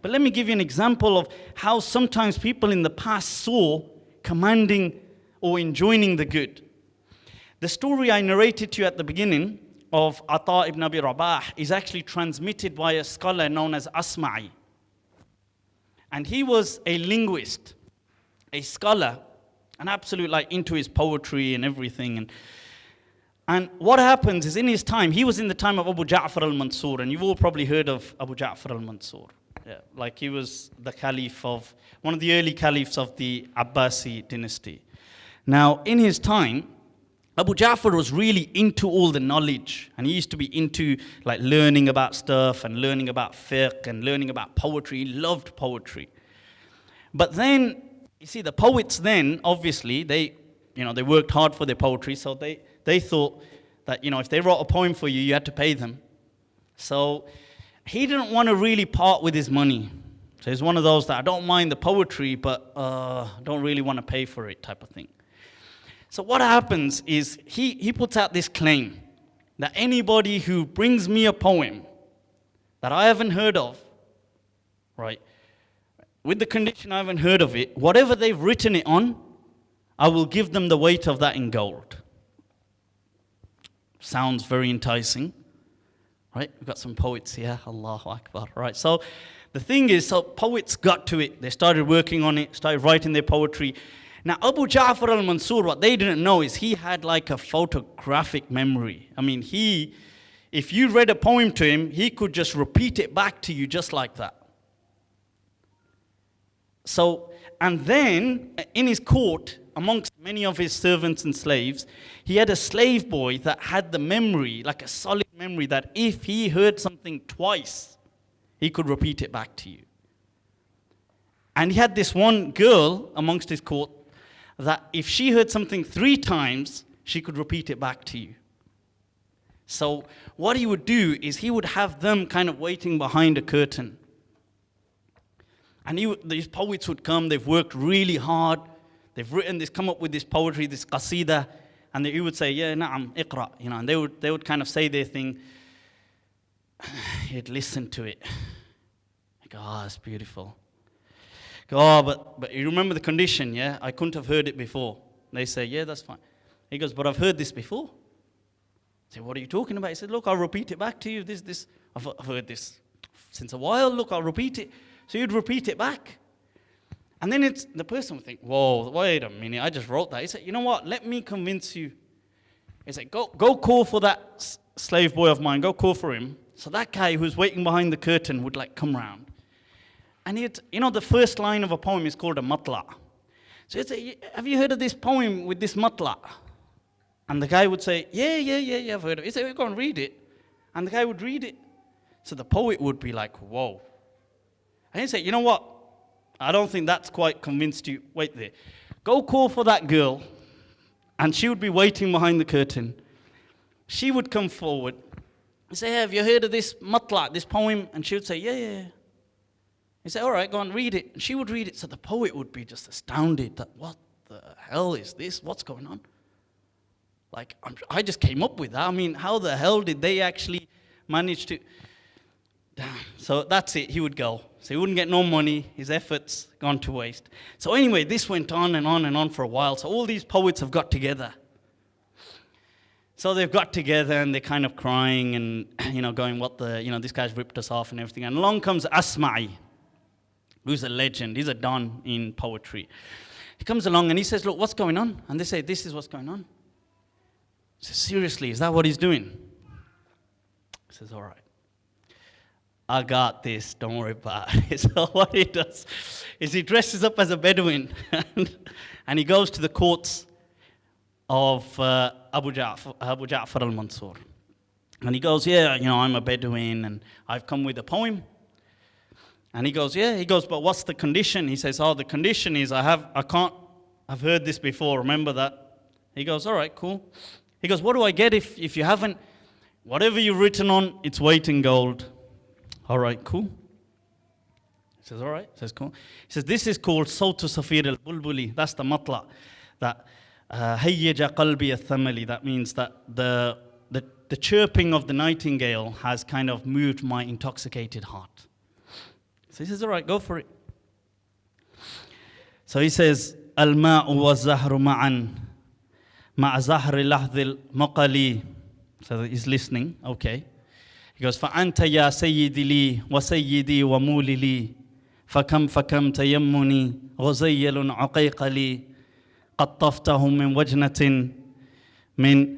But let me give you an example of how sometimes people in the past saw commanding or enjoining the good. The story I narrated to you at the beginning of Ata ibn Abi Rabah is actually transmitted by a scholar known as Asmai. And he was a linguist, a scholar, an absolute into his poetry and everything. And what happens is in his time, he was in the time of Abu Ja'far al-Mansur, and you've all probably heard of Abu Ja'far al-Mansur. Yeah, he was the Caliph of, one of the early Caliphs of the Abbasi dynasty. Now, in his time, Abu Ja'far was really into all the knowledge, and he used to be into learning about stuff and learning about fiqh and learning about poetry. He loved poetry. But then, you see, the poets then, obviously, they worked hard for their poetry, so they thought that, if they wrote a poem for you, you had to pay them. So he didn't want to really part with his money. So he's one of those that I don't mind the poetry, but don't really want to pay for it type of thing. So what happens is he puts out this claim that anybody who brings me a poem that I haven't heard of, right, with the condition I haven't heard of it, whatever they've written it on, I will give them the weight of that in gold. Sounds very enticing, right? We've got some poets here, Allahu Akbar, right? So the thing is, poets got to it. They started working on it, started writing their poetry. Now, Abu Ja'far al-Mansur, what they didn't know is he had a photographic memory. I mean, if you read a poem to him, he could just repeat it back to you just like that. So, and then in his court, amongst many of his servants and slaves, he had a slave boy that had the memory, a solid memory, that if he heard something twice, he could repeat it back to you. And he had this one girl amongst his court that if she heard something 3 times, she could repeat it back to you. So what he would do is he would have them kind of waiting behind a curtain. And these poets would come, they've worked really hard, they've come up with this poetry, this qasida, and he would say, yeah, na'am, iqra, and they would kind of say their thing. He'd listen to it. It's beautiful. But you remember the condition, yeah? I couldn't have heard it before. They say, yeah, that's fine. He goes, but I've heard this before. I say, what are you talking about? He said, look, I'll repeat it back to you. I've heard this since a while. Look, I'll repeat it. So you'd repeat it back. And then the person would think, whoa, wait a minute, I just wrote that. He said, you know what, let me convince you. He said, go call for that slave boy of mine, go call for him. So that guy who's waiting behind the curtain would come round. And the first line of a poem is called a matla. So he'd say, have you heard of this poem with this matla? And the guy would say, yeah, I've heard of it. He'd say, go and read it. And the guy would read it. So the poet would be like, whoa. And he'd say, you know what? I don't think that's quite convinced you. Wait there. Go call for that girl. And she would be waiting behind the curtain. She would come forward. He'd say, hey, have you heard of this matla, this poem? And she would say, yeah. He'd say, all right, go and read it. And she would read it. So the poet would be just astounded that, what the hell is this? What's going on? I just came up with that. I mean, how the hell did they actually manage to... Damn. So that's it. He would go. So he wouldn't get no money. His efforts gone to waste. So anyway, this went on and on and on for a while. So all these poets have got together. So they've got together and they're kind of crying and, going, this guy's ripped us off and everything. And along comes Asmai, who's a legend. He's a don in poetry. He comes along and he says, look, what's going on? And they say, this is what's going on. He says, seriously, is that what he's doing? He says, all right. I got this, don't worry about it. So what he does is he dresses up as a Bedouin and he goes to the courts of Abu Ja'far al-Mansur. And he goes, yeah, I'm a Bedouin and I've come with a poem. And he goes, but what's the condition? He says, the condition is I've heard this before, remember that? He goes, all right, cool. He goes, what do I get if you haven't? Whatever you've written on, it's weight in gold. All right, cool. He says, all right. He says, cool. He says, this is called Sawtu Safir al-Bulbuli. That's the matla. That Hayyaja qalbi al-thamali. That means that the chirping of the nightingale has kind of moved my intoxicated heart. So he says, all right, go for it. So he says, الماء والزهر معا مع زهر لحظ المقلي. So he's listening, okay. He goes, فأنت يا سيدي لي وسيدي ومولي لي فكم تيمني غزيل عقيق لي قطفته من وجنة من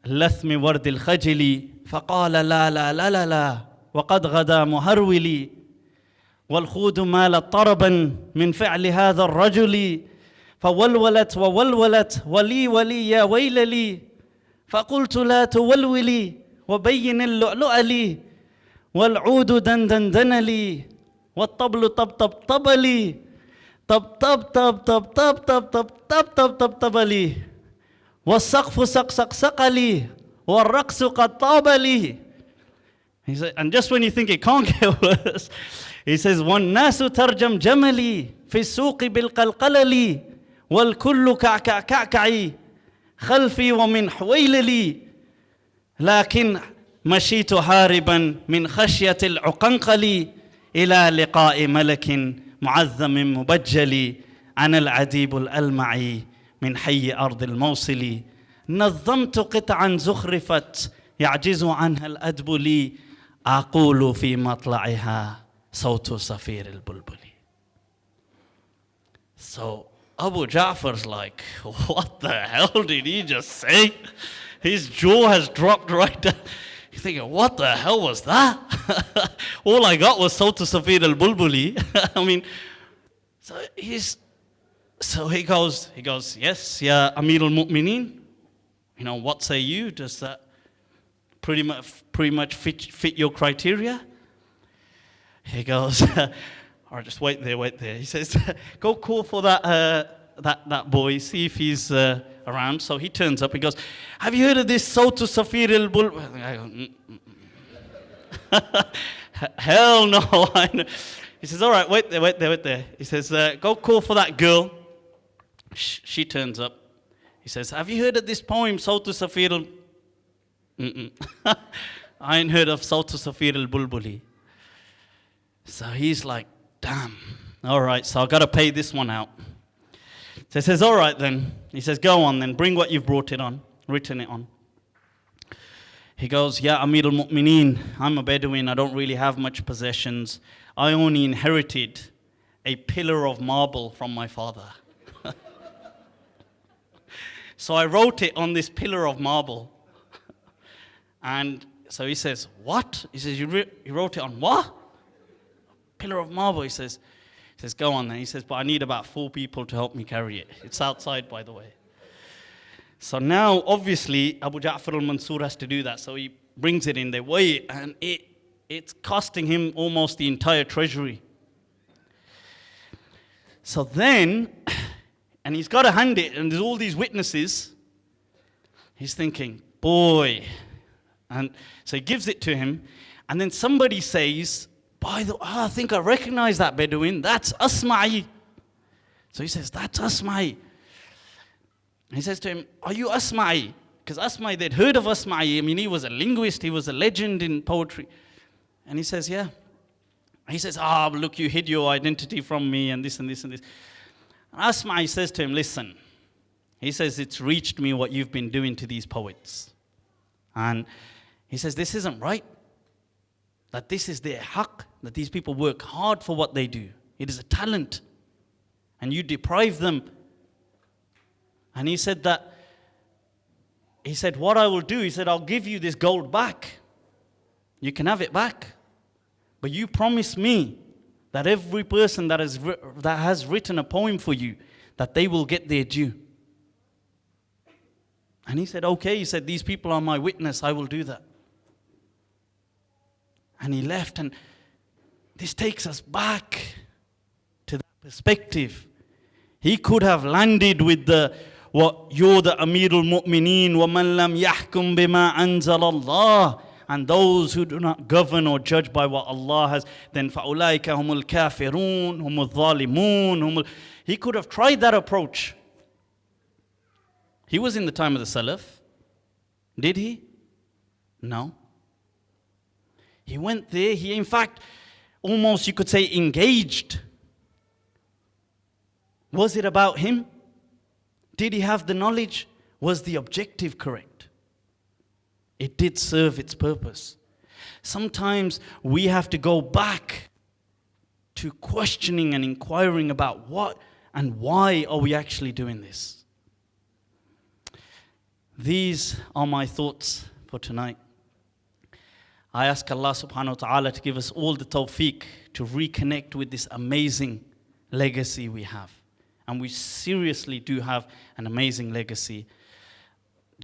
لثم ورد الخجل فقال لا لا لا لا لا وقد غدا مهرولي والخود مالت طربا من فعل هذا الرجل فولولت وولولت ولي يا ويل لي فقلت لا تولولي وبين اللؤلؤ لي والعود دندن لي والطبل طب لي طب لي والسقف سق لي والرقص قد طاب لي. He said, and just when you think it can't get worse, he says, والناس ترجم جملي في السوق بالقلقلل والكل كعكعي خلفي ومن حويللي لكن مشيت هاربا من خشية العقنقل إلى لقاء ملك معظم مبجل أنا العديب الألمعي من حي أرض الموصل نظمت قطعا زخرفت يعجز عنها الأدب لي أقول في مطلعها صوت صفير البلبل. So Abu Ja'far's like, what the hell did he just say? His jaw has dropped right down. He's thinking, what the hell was that? All I got was Sawt Safir al-Bulbuli. I mean, so he goes, yes, yeah, Amir al-Mu'mineen. You know, what say you? Does that pretty much fit your criteria? He goes, all right, just wait there. He says, go call for that boy, see if he's around. So he turns up. He goes, have you heard of this Sawt Safir al-Bulbuli? Hell no. He says, all right, wait there. He says, go call for that girl. She turns up. He says, have you heard of this poem, Sawt Safir al... I ain't heard of Sawt Safir al-Bulbuli. So he's like, damn. All right, so I've got to pay this one out. So he says, all right then. He says, go on then, bring what you've written it on. He goes, yeah, Amir al-Mu'mineen, I'm a Bedouin, I don't really have much possessions. I only inherited a pillar of marble from my father. So I wrote it on this pillar of marble. And so he says, what? He says, you wrote it on what? Pillar of marble. He says, go on then. He says, but I need about 4 people to help me carry it. It's outside, by the way. So now, obviously, Abu Ja'far al-Mansur has to do that. So he brings it in, they weigh it, and it's costing him almost the entire treasury. So then, and he's got to hand it, and there's all these witnesses. He's thinking, boy. And so he gives it to him, and then somebody says, I think I recognize that Bedouin. That's Asmai. So he says, that's Asmai. And he says to him, are you Asmai? Because Asmai, they'd heard of Asmai. I mean, he was a linguist. He was a legend in poetry. And he says, yeah. He says, look, you hid your identity from me and this and this and this. And Asmai says to him, listen. He says, it's reached me what you've been doing to these poets. And he says, this isn't right. That this is their haqq, that these people work hard for what they do. It is a talent. And you deprive them. And he said, what I will do, he said, I'll give you this gold back. You can have it back. But you promise me that every person that has written a poem for you, that they will get their due. And he said, okay. He said, these people are my witness. I will do that. And he left, and this takes us back to that perspective. He could have landed with you're the Amirul Mu'mineen, وَمَنْ لَمْ يَحْكُمْ بِمَا أَنزَلَ اللَّهِ, and those who do not govern or judge by what Allah has, then فَأُولَٰئِكَ هُمُ الْكَافِرُونَ هُمُ الظَّالِمُونَ. He could have tried that approach. He was in the time of the Salaf. Did he? No. He went there. In fact, almost you could say engaged. Was it about him? Did he have the knowledge? Was the objective correct? It did serve its purpose. Sometimes we have to go back to questioning and inquiring about what and why are we actually doing this. These are my thoughts for tonight. I ask Allah subhanahu wa ta'ala to give us all the tawfiq to reconnect with this amazing legacy we have. And we seriously do have an amazing legacy.